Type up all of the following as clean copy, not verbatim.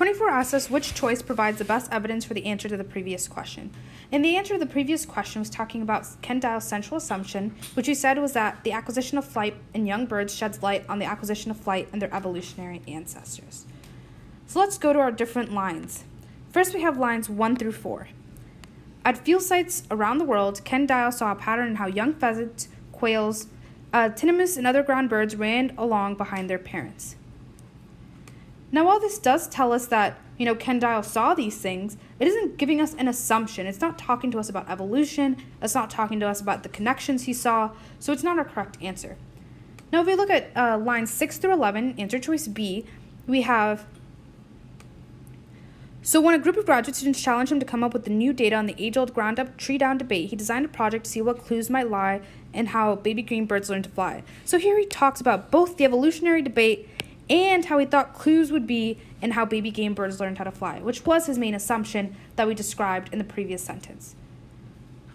24 asks us which choice provides the best evidence for the answer to the previous question. And the answer to the previous question was talking about Ken Dial's central assumption, which we said was that the acquisition of flight in young birds sheds light on the acquisition of flight and their evolutionary ancestors. So let's go to our different lines. First, we have lines 1 through 4. At field sites around the world, Ken Dial saw a pattern in how young pheasants, quails, tinamous, and other ground birds ran along behind their parents. Now, while this does tell us that, Ken Dial saw these things, it isn't giving us an assumption. It's not talking to us about evolution. It's not talking to us about the connections he saw, so it's not a correct answer. Now, if we look at lines 6 through 11, answer choice B, we have, so when a group of graduate students challenged him to come up with the new data on the age-old ground-up tree-down debate, he designed a project to see what clues might lie in how baby green birds learn to fly. So here he talks about both the evolutionary debate and how he thought clues would be in how baby game birds learned how to fly, which was his main assumption that we described in the previous sentence.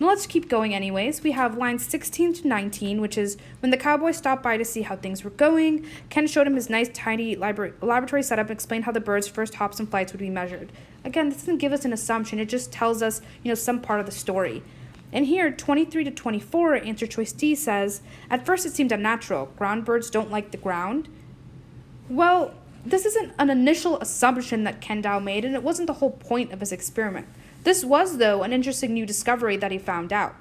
Now let's keep going anyways. We have lines 16 to 19, which is when the cowboy stopped by to see how things were going, Ken showed him his nice tiny laboratory setup and explained how the bird's first hops and flights would be measured. Again, this doesn't give us an assumption, it just tells us, some part of the story. And here, 23 to 24, answer choice D says, at first it seemed unnatural. Ground birds don't like the ground. Well, this isn't an initial assumption that Ken Dial made, and it wasn't the whole point of his experiment. This was, though, an interesting new discovery that he found out.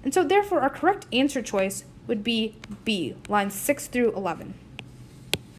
And so, therefore, our correct answer choice would be B, lines 6 through 11.